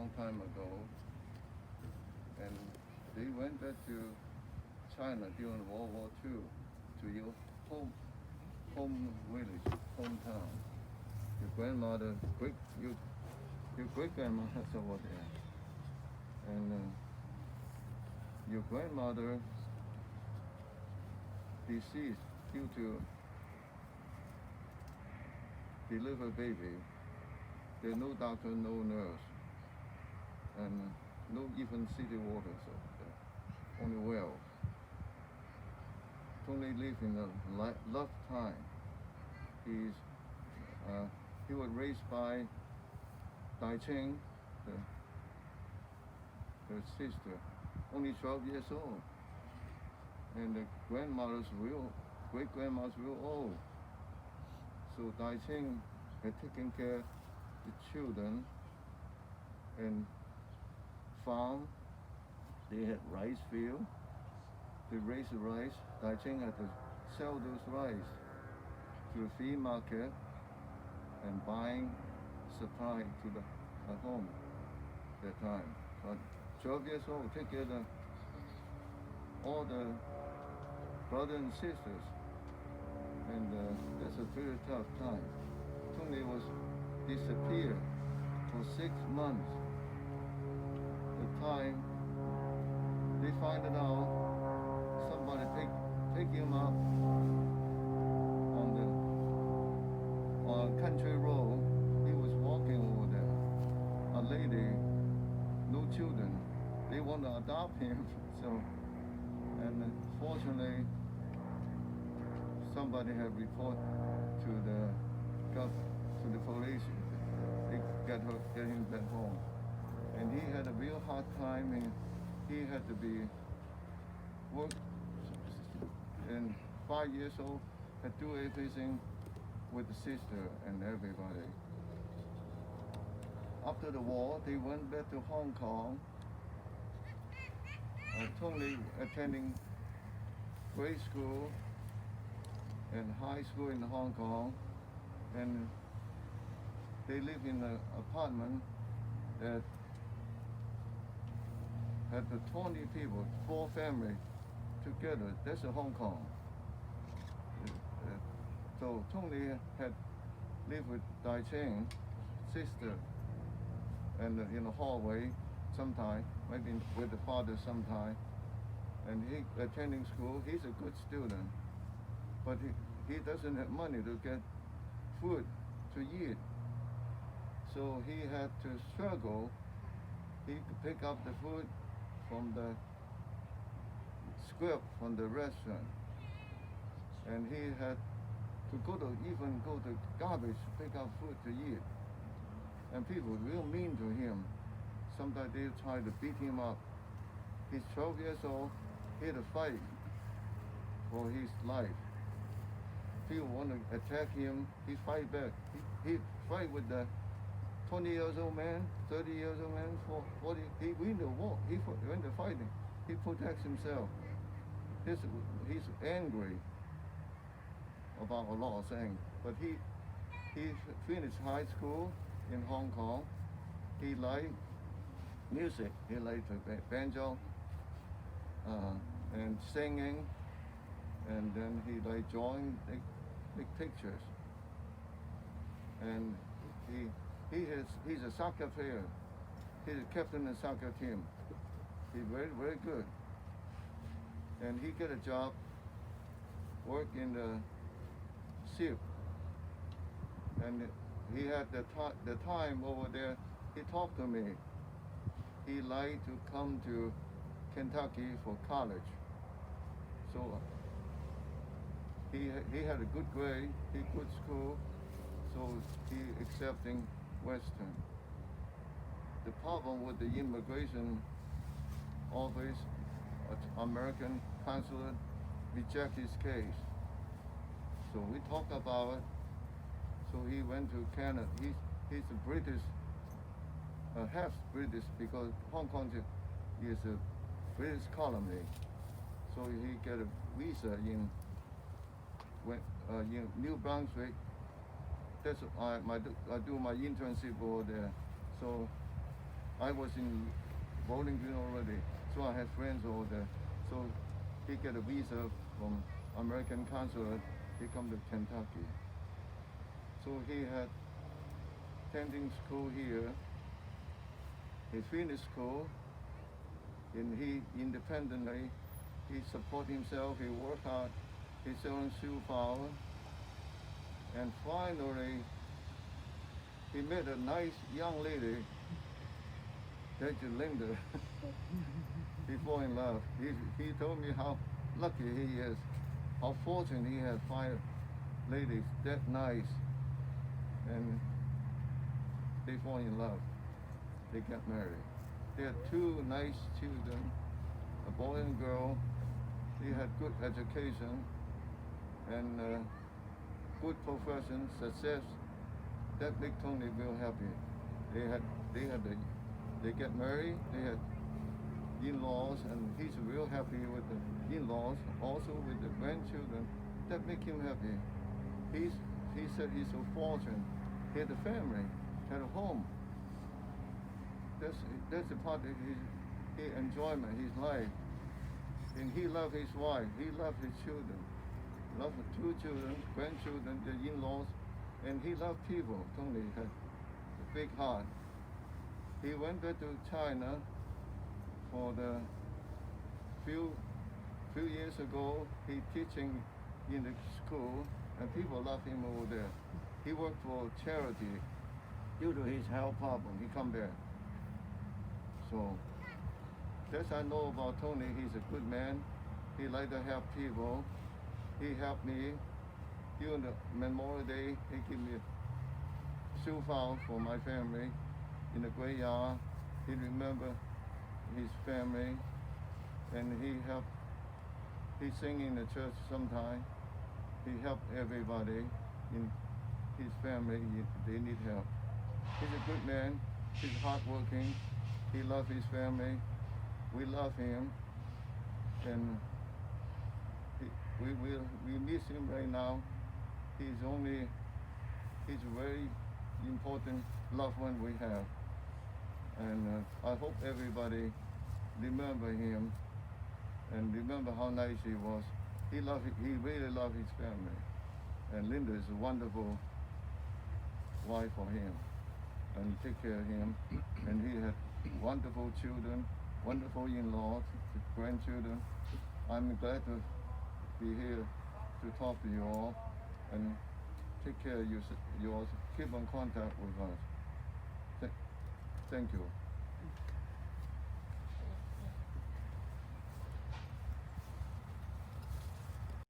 long time ago, and they went back to China during World War II to your home village, hometown. Your grandmother, your great grandmother's over there, and your grandmother deceased due to deliver baby. There's no doctor, no nurse, and no even city water, so only well. Tony lived in a lifetime. He was raised by Dai Ching, her sister, only 12 years old, and the great grandmother's real old. So Dai Ching had taken care of the children and farm. They had rice field. They raised the rice. Dai Ching had to sell those rice to the flea market and buying supply to the home at that time. But 12 years old, take care of all the brothers and sisters. And that's a very tough time. Tony was disappeared for 6 months. The time they find it out, somebody pick him up on a country road. He was walking over there. A lady, no children. They want to adopt him. So, and fortunately, somebody had reported to the police. They get him back home, and he had a real hard time. And he had to be work. And 5 years old, had to do everything with the sister and everybody. After the war, they went back to Hong Kong. Tony attending grade school and high school in Hong Kong, and they live in an apartment that had the 20 people, 4 families together. That's in Hong Kong. So Tony had lived with Dai Ching, sister, and in the hallway sometime, maybe with the father sometime. And he attending school. He's a good student, but he doesn't have money to get food to eat. So he had to struggle. He could pick up the food from the script from the restaurant, and he had to go to garbage to pick up food to eat. And people were real mean to him. Sometimes they try to beat him up. He's 12 years old. He had to fight for his life. People want to attack him. He fight back. He fight with the 20 years old man, 30 years old man, 40. He win the war. He win the fighting. He protects himself. He's angry about a lot of things. But he finished high school in Hong Kong. He liked music. He liked the banjo and singing, and then he liked drawing big pictures. And he's a soccer player. He's a captain of the soccer team. He's very, very good. And he get a job, work in the ship. And he had the time over there. He talked to me. He liked to come to Kentucky for college. So he had a good grade. He good school. So he accepting Western. The problem with the immigration office, American consulate, reject his case. So we talked about it. So he went to Canada. He's a British, half British, because Hong Kong is a British colony. So he get a visa in New Brunswick. That's I do my internship over there. So I was in Bowling Green already, so I had friends over there. So he get a visa from American consulate. He come to Kentucky. So he had attending school here. He finished school, and he independently, he support himself, he work hard, he's selling shoe power, and finally, he met a nice young lady, that's Linda. He fall in love. He told me how lucky he is, how fortunate he has 5 ladies that nice, and they fall in love. They get married. They had 2 nice children, a boy and a girl. He had good education and good profession, success. That make Tony real happy. They get married. They had in-laws, and he's real happy with the in-laws, also with the grandchildren. That make him happy. He said he's so fortunate. He had a family, had a home. That's the part of his enjoyment, his life. And he loved his wife. He loved his children. Loved the 2 children, grandchildren, the in-laws, and he loved people. Tony had a big heart. He went back to China for the few years ago. He teaching in the school, and people love him over there. He worked for charity. Due to his health problem, he come there. So that's I know about Tony. He's a good man. He like to help people. He helped me during the Memorial Day. He gave me a shoe file for my family in the graveyard. He remember his family, and he helped. He sing in the church sometime. He helped everybody in his family. They need help. He's a good man. He's hardworking. He loves his family. We love him, and we miss him right now. He's a very important loved one we have, and I hope everybody remember him and remember how nice he was. He really loved his family, and Linda is a wonderful wife for him, and take care of him, and he had wonderful children, wonderful in-laws, grandchildren. I'm glad to be here to talk to you all, and take care of you all. Keep in contact with us. Thank you.